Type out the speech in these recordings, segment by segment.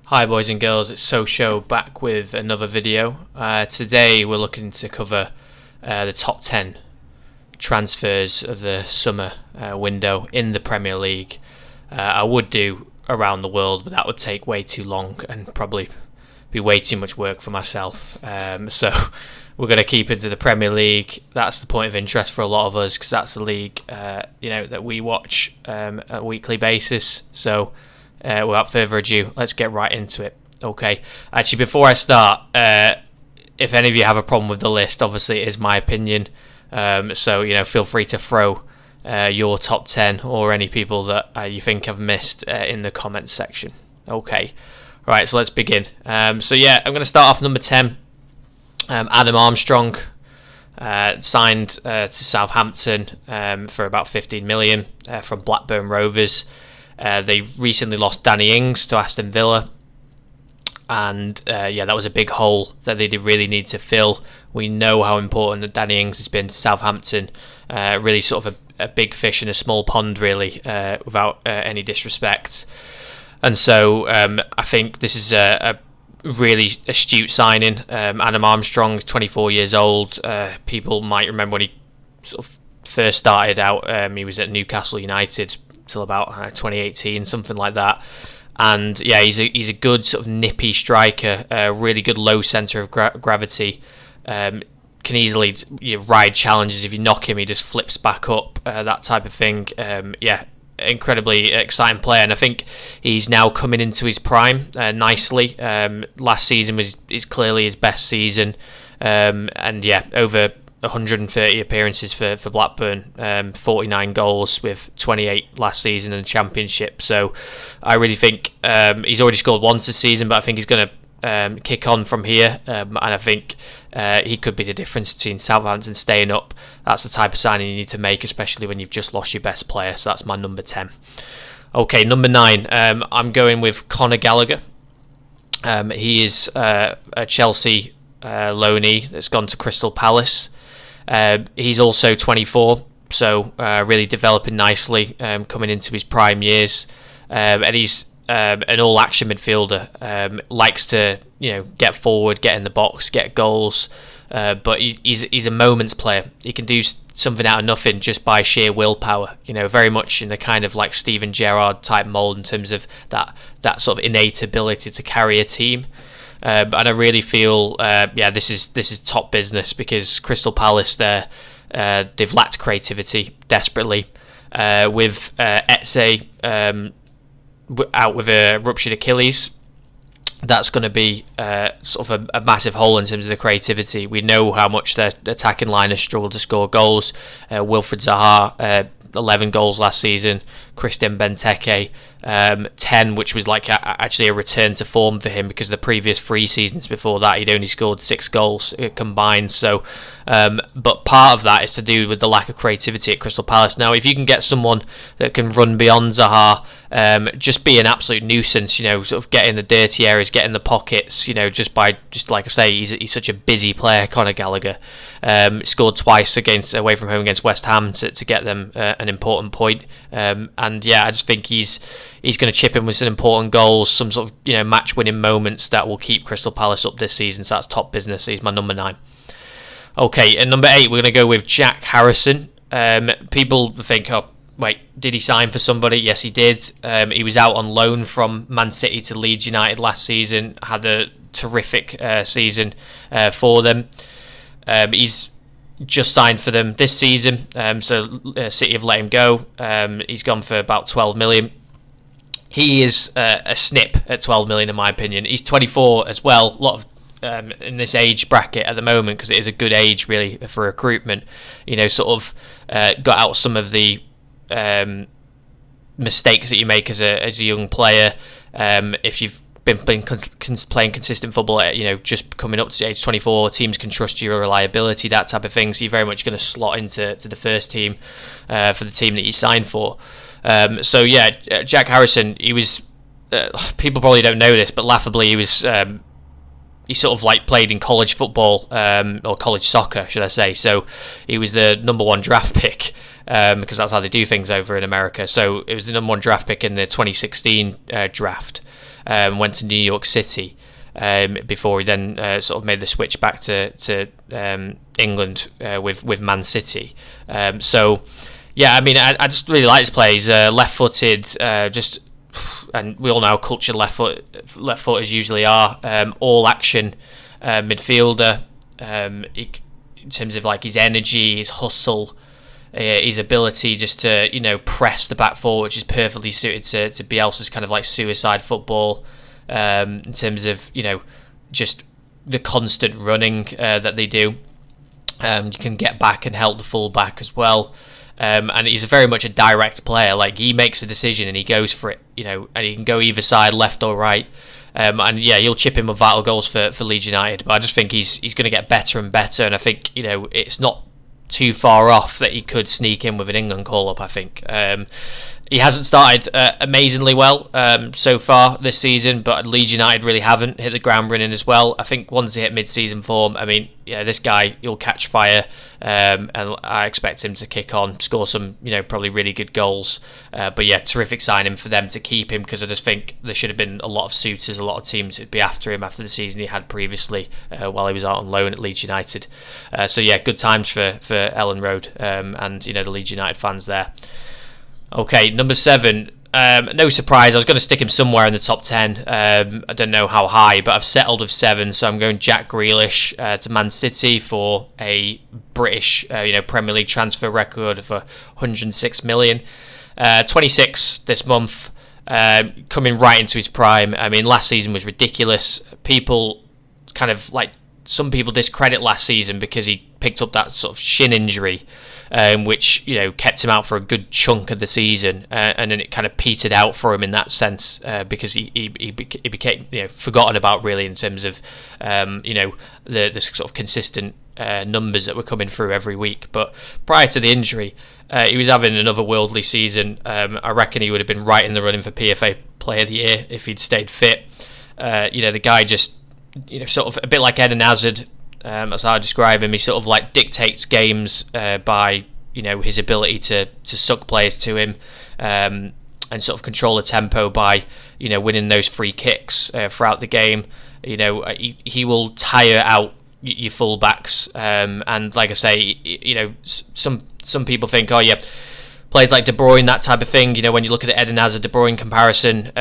Hi boys and girls, it's Show back with another video. Today we're looking to cover the top 10 transfers of the summer window in the Premier League. I would do around the world, but that would take way too long and probably be way too much work for myself. So we're going to keep it to the Premier League. That's the point of interest for a lot of us because that's the league that we watch on a weekly basis. So without further ado, let's get right into it. Okay, actually, before I start, if any of you have a problem with the list, obviously it is my opinion. So feel free to throw your top 10 or any people that you think have missed in the comments section. Okay, right, so let's begin. I'm going to start off number 10. Adam Armstrong signed to Southampton for about 15 million from Blackburn Rovers. They recently lost Danny Ings to Aston Villa, and that was a big hole that they did really need to fill. We know how important Danny Ings has been to Southampton. Really sort of a big fish in a small pond, really, without any disrespect. And so I think this is a really astute signing. Adam Armstrong is 24 years old. People might remember when he sort of first started out. He was at Newcastle United till about 2018, something like that. And yeah, he's a good sort of nippy striker, really good low centre of gravity. Can easily ride challenges. If you knock him, he just flips back up, that type of thing. Incredibly exciting player, and I think he's now coming into his prime nicely. Last season is clearly his best season, over 130 appearances for Blackburn, 49 goals with 28 last season in the Championship. So I really think he's already scored once this season, but I think he's going to kick on from here, and I think he could be the difference between Southampton staying up. That's the type of signing you need to make, especially when you've just lost your best player. So that's my number 10. Okay, number 9. I'm going with Conor Gallagher. He is a Chelsea loanee that's gone to Crystal Palace. He's also 24, so really developing nicely, coming into his prime years, and he's an all-action midfielder. Likes to get forward, get in the box, get goals, but he's a moments player. He can do something out of nothing just by sheer willpower. Very much in the kind of like Steven Gerrard type mould in terms of that sort of innate ability to carry a team. And I really feel, this is top business because Crystal Palace, they've lacked creativity desperately. With Eze out with a ruptured Achilles, that's going to be sort of a massive hole in terms of the creativity. We know how much their attacking line has struggled to score goals. Wilfried Zaha, 11 goals last season. Christian Benteke, 10, which was like actually a return to form for him because the previous 3 seasons before that he'd only scored 6 goals combined. So, but part of that is to do with the lack of creativity at Crystal Palace. Now, if you can get someone that can run beyond Zaha, just be an absolute nuisance, sort of get in the dirty areas, get in the pockets, just like I say, he's such a busy player, Conor Gallagher. Scored twice away from home against West Ham to get them an important point. I just think he's going to chip in with some important goals, some sort of match-winning moments that will keep Crystal Palace up this season. So that's top business. He's my number 9. Okay, and number 8, we're going to go with Jack Harrison. People think, oh, wait, did he sign for somebody? Yes, he did. He was out on loan from Man City to Leeds United last season. Had a terrific season for them. He's just signed for them this season, so City have let him go. He's gone for about 12 million. He is a snip at 12 million in my opinion. He's 24 as well. A lot of in this age bracket at the moment, because it is a good age really for recruitment. Got out some of the mistakes that you make as a young player. If you've been playing consistent football at, just coming up to age 24, teams can trust your reliability, that type of thing. So you're very much going to slot into the first team for the team that you signed for. Jack Harrison, he was. People probably don't know this, but laughably, he was. He sort of like played in college football or college soccer, should I say? So he was the number 1 draft pick. Because that's how they do things over in America. So it was the number 1 draft pick in the 2016 draft. went to New York City before he then sort of made the switch back to England with Man City. So yeah, I mean, I just really like his play. He's left-footed, and we all know how cultured left-footers usually are. All-action midfielder. In terms of like his energy, his hustle, his ability just to press the back four, which is perfectly suited to Bielsa's kind of like suicide football. In terms of just the constant running that they do. You can get back and help the full back as well. And he's very much a direct player. Like, he makes a decision and he goes for it, and he can go either side, left or right. And yeah, he'll chip in with vital goals for Leeds United. But I just think he's going to get better and better. And I think it's not too far off that he could sneak in with an England call-up, I think. He hasn't started amazingly well so far this season, but Leeds United really haven't hit the ground running as well. I think once he hit mid-season form, I mean, yeah, this guy, he'll catch fire, and I expect him to kick on, score some, probably really good goals. But yeah, terrific signing for them to keep him, because I just think there should have been a lot of suitors, a lot of teams who'd be after him after the season he had previously while he was out on loan at Leeds United. So yeah, good times for Ellen Road and the Leeds United fans there. Okay, number 7. No surprise, I was going to stick him somewhere in the top 10. I don't know how high, but I've settled with 7, so I'm going Jack Grealish to Man City for a British Premier League transfer record of 106 million. 26 this month, coming right into his prime. I mean, last season was ridiculous. Some people discredit last season because he picked up that sort of shin injury, which kept him out for a good chunk of the season, and then it kind of petered out for him in that sense because he became forgotten about really in terms of the sort of consistent numbers that were coming through every week. But prior to the injury, he was having another worldly season. I reckon he would have been right in the running for PFA Player of the Year if he'd stayed fit. The guy just sort of a bit like Eden Hazard. That's how I describe him. He sort of like dictates games by his ability to suck players to him and sort of control the tempo by winning those free kicks throughout the game. He will tire out your fullbacks, and like I say, some people think, oh yeah, players like De Bruyne, that type of thing. When you look at the Eden Hazard De Bruyne comparison,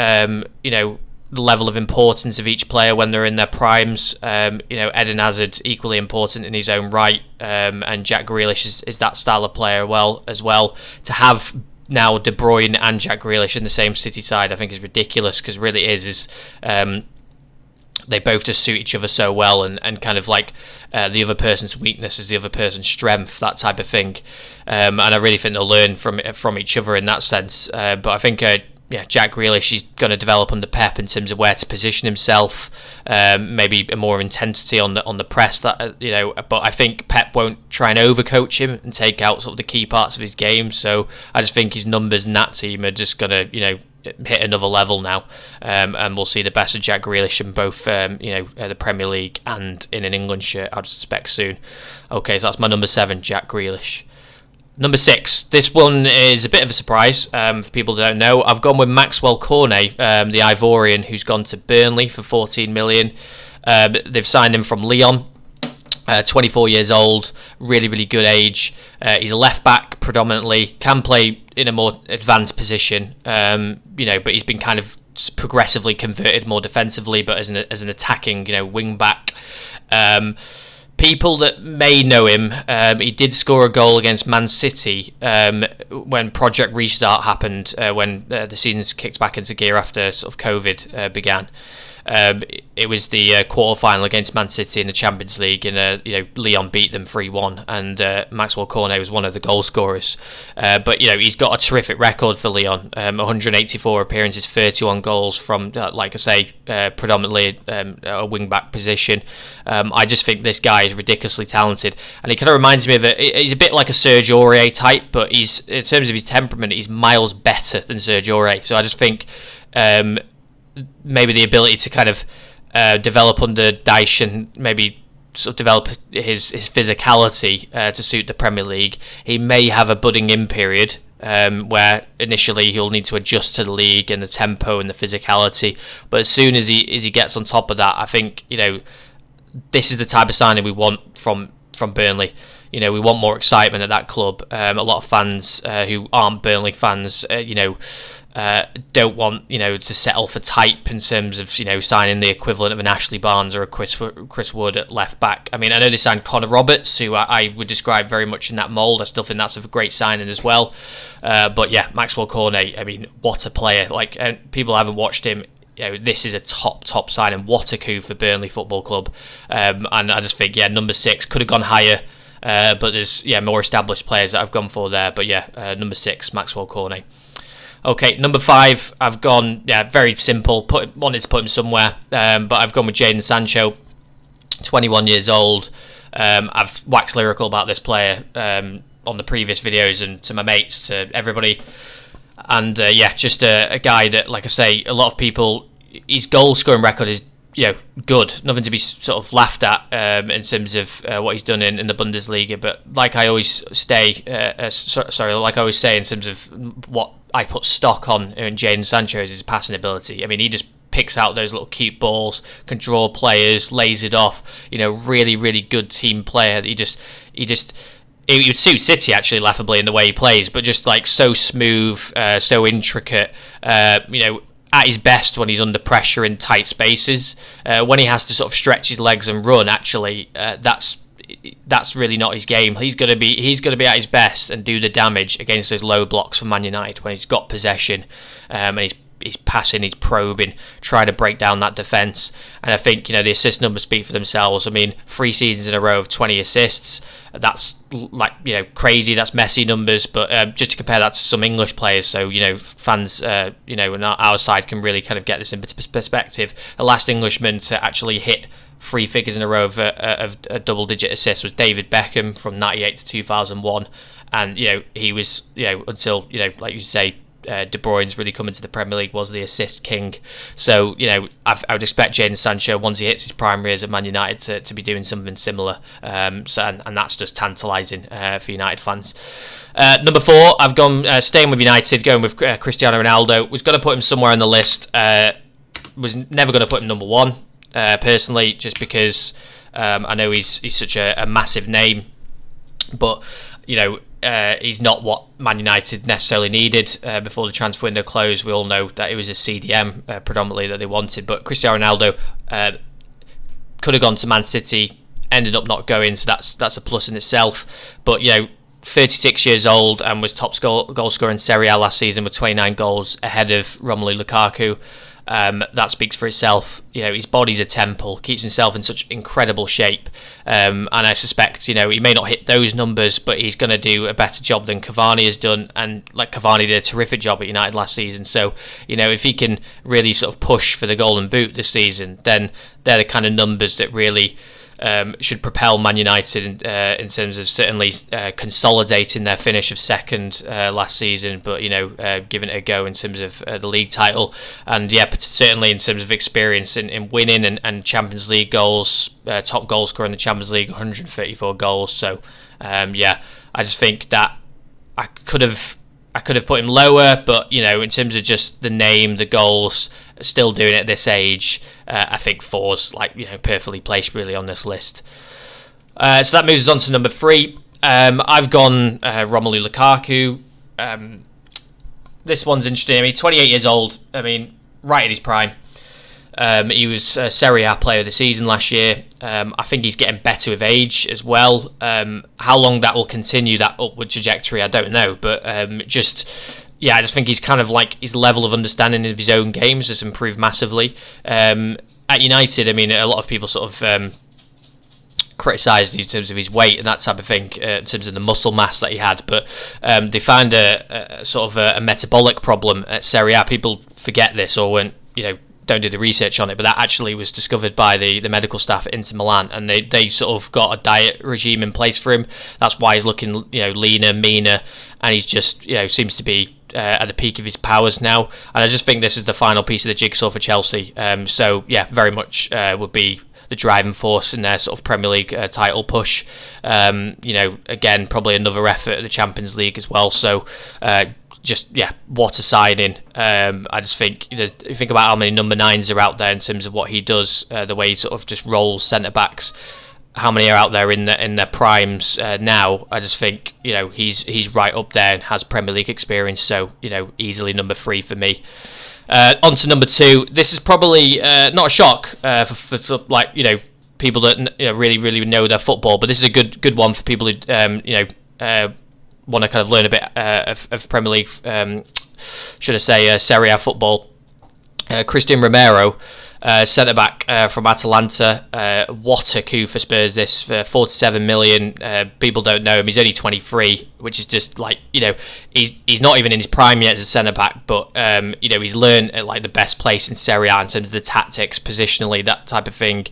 the level of importance of each player when they're in their primes. Eden Hazard equally important in his own right, and Jack Grealish is that style of player as well. To have now De Bruyne and Jack Grealish in the same City side, I think is ridiculous, because really is they both just suit each other so well, and kind of like the other person's weakness is the other person's strength, that type of thing. And I really think they'll learn from each other in that sense. But I think Jack Grealish, he's going to develop under Pep in terms of where to position himself, maybe a more intensity on the press. But I think Pep won't try and overcoach him and take out sort of the key parts of his game. So I just think his numbers in that team are just going to hit another level now, and we'll see the best of Jack Grealish in both the Premier League and in an England shirt, I'd suspect, soon. Okay, so that's my number 7, Jack Grealish. Number 6, this one is a bit of a surprise for people that don't know. I've gone with Maxwell Corney, the Ivorian, who's gone to Burnley for 14 million. They've signed him from Lyon, 24 years old, really, really good age. He's a left back predominantly, can play in a more advanced position, but he's been kind of progressively converted more defensively, but as an attacking, wing back. People that may know him, he did score a goal against Man City when Project Restart happened, when the season's kicked back into gear after sort of COVID began. It was the quarter-final against Man City in the Champions League, and Lyon beat them 3-1, and Maxwell Corney was one of the goal scorers. But he's got a terrific record for Lyon, 184 appearances, 31 goals from, like I say, predominantly a wing-back position. I just think this guy is ridiculously talented, and he kind of reminds me of he's a bit like a Serge Aurier type, but he's, in terms of his temperament, he's miles better than Serge Aurier. So I just think maybe the ability to kind of develop under Dyche and maybe sort of develop his physicality to suit the Premier League. He may have a budding in period, where initially he'll need to adjust to the league and the tempo and the physicality. But as soon as he gets on top of that, I think this is the type of signing we want from Burnley. We want more excitement at that club. A lot of fans who aren't Burnley fans, don't want to settle for type in terms of signing the equivalent of an Ashley Barnes or a Chris Wood at left back. I mean, I know they signed Connor Roberts, who I would describe very much in that mould. I still think that's a great signing as well. But yeah, Maxwell Corney, I mean, what a player! People haven't watched him. This is a top signing. What a coup for Burnley Football Club. And I just think, number 6 could have gone higher. But there's more established players that I've gone for there. But number 6, Maxwell Corney. Okay, number 5, I've gone very simple. Wanted to put him somewhere, but I've gone with Jadon Sancho, 21 years old. I've waxed lyrical about this player on the previous videos and to my mates, to everybody. And just a guy that, like I say, a lot of people, his goal scoring record is good, nothing to be sort of laughed at in terms of what he's done in the Bundesliga. But like I always say, in terms of what I put stock on in Jadon Sancho is his passing ability. I mean, he just picks out those little cute balls, can draw players, lays it off. Really, really good team player. He would suit City actually, laughably, in the way he plays, but just so smooth, so intricate. At his best when he's under pressure in tight spaces. When he has to sort of stretch his legs and run, actually, that's really not his game. He's going to be at his best and do the damage against those low blocks from Man United when he's got possession, and he's passing, he's probing, trying to break down that defence. And I think the assist numbers speak for themselves. I mean, 3 seasons in a row of 20 assists. That's crazy. That's Messi numbers. But just to compare that to some English players, so fans, on our side can really kind of get this into perspective. The last Englishman to actually hit 3 figures in a row of a double-digit assist was David Beckham from '98 to 2001, and he was until like you say, De Bruyne's really come into the Premier League, was the assist king. So I would expect Jadon Sancho, once he hits his prime years at Man United, to be doing something similar. And that's just tantalising for United fans. Number 4, I've gone staying with United, going with Cristiano Ronaldo. Was going to put him somewhere on the list. Was never going to put him number 1 personally, just because I know he's such a massive name, but he's not what Man United necessarily needed before the transfer window closed. We all know that it was a CDM predominantly that they wanted, but Cristiano Ronaldo could have gone to Man City, ended up not going, so that's a plus in itself. But 36 years old and was top goal scorer in Serie A last season with 29 goals ahead of Romelu Lukaku. That speaks for itself. His body's a temple, keeps himself in such incredible shape, and I suspect he may not hit those numbers, but he's going to do a better job than Cavani has done, and Cavani did a terrific job at United last season. So if he can really sort of push for the Golden Boot this season, then they're the kind of numbers that really should propel Man United in terms of certainly consolidating their finish of second last season, but giving it a go in terms of the league title, and certainly in terms of experience in winning and Champions League goals, top goal scorer in the Champions League, 134 goals. So I just think that I could have put him lower, but in terms of just the name, the goals, still doing it at this age, I think 4's perfectly placed really on this list. So that moves us on to number 3. I've gone Romelu Lukaku. This one's interesting. I mean, 28 years old. I mean, right in his prime. He was a Serie A player of the season last year. I think he's getting better with age as well. How long that will continue, that upward trajectory, I don't know. But I just think he's kind of his level of understanding of his own games has improved massively. At United, I mean, a lot of people sort of criticised in terms of his weight and that type of thing, in terms of the muscle mass that he had. But they found a sort of a metabolic problem at Serie A. People forget this or don't do the research on it, but that actually was discovered by the medical staff at Inter Milan, and they sort of got a diet regime in place for him. That's why he's looking leaner, meaner, and he's just seems to be at the peak of his powers now. And I just think this is the final piece of the jigsaw for Chelsea. So very much would be the driving force in their sort of Premier League title push. Again, probably another effort at the Champions League as well. So what a signing. I just think, you think about how many number 9s are out there in terms of what he does, the way he sort of just rolls centre backs. How many are out there in their primes now? I just think he's right up there and has Premier League experience. So easily number 3 for me. On to number 2. This is probably not a shock for people that really know their football, but this is a good one for people who want to kind of learn a bit of Premier League, should I say, Serie A football. Cristiano Romero, centre back from Atalanta. What a coup for Spurs! This for 47 million. People don't know him. He's only 23, which is just he's not even in his prime yet as a centre back. But he's learned at the best place in Serie A in terms of the tactics, positionally, that type of thing.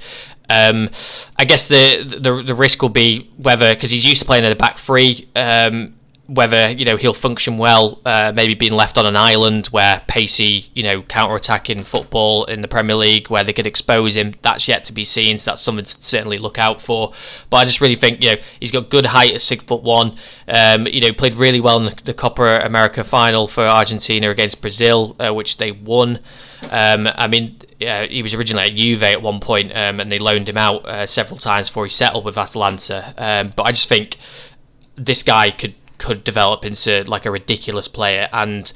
I guess the risk will be whether, because he's used to playing at a back 3. Whether he'll function well, maybe being left on an island where pacey, counter-attacking football in the Premier League, where they could expose him. That's yet to be seen, so that's something to certainly look out for. But I just really think he's got good height at 6'1". Played really well in the Copa America final for Argentina against Brazil, which they won. He was originally at Juve at one point, and they loaned him out several times before he settled with Atalanta. But I just think this guy could develop into a ridiculous player, and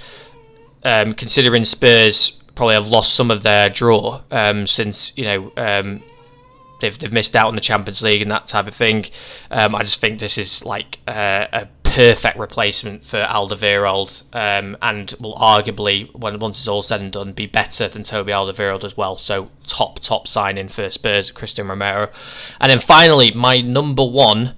considering Spurs probably have lost some of their draw since they've missed out on the Champions League and that type of thing. I just think this is a perfect replacement for Alderweireld, and will arguably, once it's all said and done, be better than Toby Alderweireld as well. So top signing for Spurs, Cristiano Romero. And then finally, my number 1.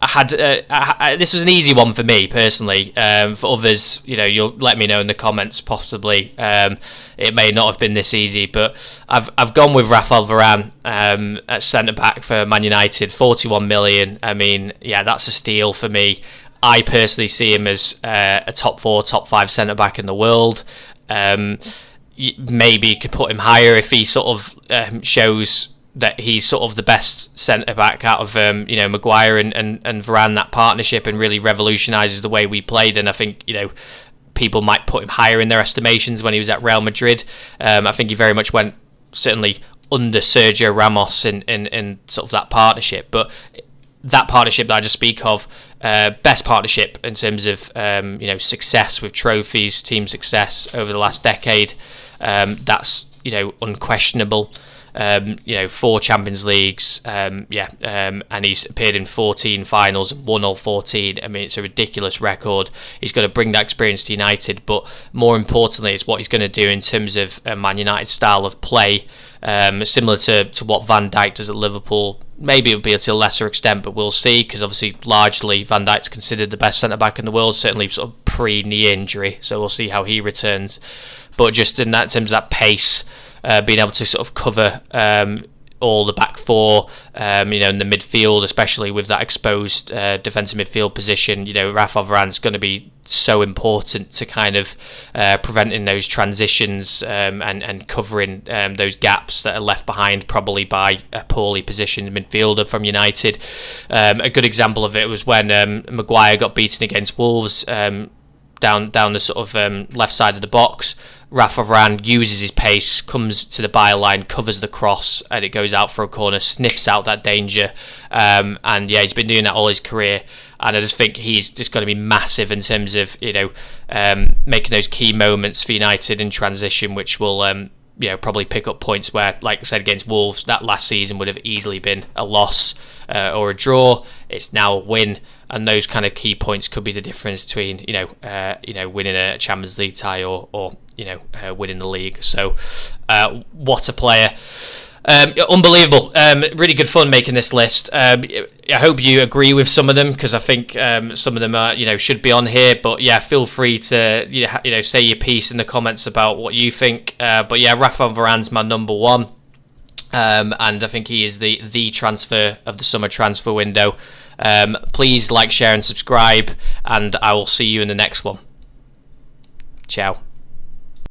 This was an easy one for me personally. For others, you'll let me know in the comments. Possibly, it may not have been this easy, but I've gone with Raphael Varane at centre back for Man United. 41 million. I mean, yeah, that's a steal for me. I personally see him as a top 4, top 5 centre back in the world. Maybe could put him higher if he sort of shows that he's sort of the best centre back out of Maguire and Varane, that partnership, and really revolutionises the way we played. And I think people might put him higher in their estimations when he was at Real Madrid. I think he very much went certainly under Sergio Ramos in sort of that partnership. But that partnership that I just speak of, best partnership in terms of success with trophies, team success over the last decade. That's unquestionable. 4 Champions Leagues, and he's appeared in 14 finals and won all 14. I mean, it's a ridiculous record. He's going to bring that experience to United, but more importantly, it's what he's going to do in terms of Man United style of play, similar to what Van Dijk does at Liverpool. Maybe it'll be to a lesser extent, but we'll see, because obviously largely Van Dijk's considered the best centre-back in the world, certainly sort of pre-knee injury, so we'll see how he returns. But just in that terms of that pace, being able to sort of cover all the back 4, in the midfield, especially with that exposed defensive midfield position. Raphael Varane's going to be so important to kind of preventing those transitions and covering those gaps that are left behind probably by a poorly positioned midfielder from United. A good example of it was when Maguire got beaten against Wolves down the sort of left side of the box. Rafa Varane uses his pace, comes to the byline, covers the cross, and it goes out for a corner, sniffs out that danger. He's been doing that all his career. And I just think he's just going to be massive in terms of making those key moments for United in transition, which will probably pick up points where, like I said, against Wolves, that last season would have easily been a loss or a draw. It's now a win, and those kind of key points could be the difference between winning a Champions League tie or winning the league. So what a player. Unbelievable. Really good fun making this list. I hope you agree with some of them, because I think some of them are should be on here. But yeah, feel free to say your piece in the comments about what you think. But yeah, Raphael Varane's my number 1, and I think he is the transfer of the summer transfer window. Please like, share and subscribe, and I will see you in the next one. Ciao.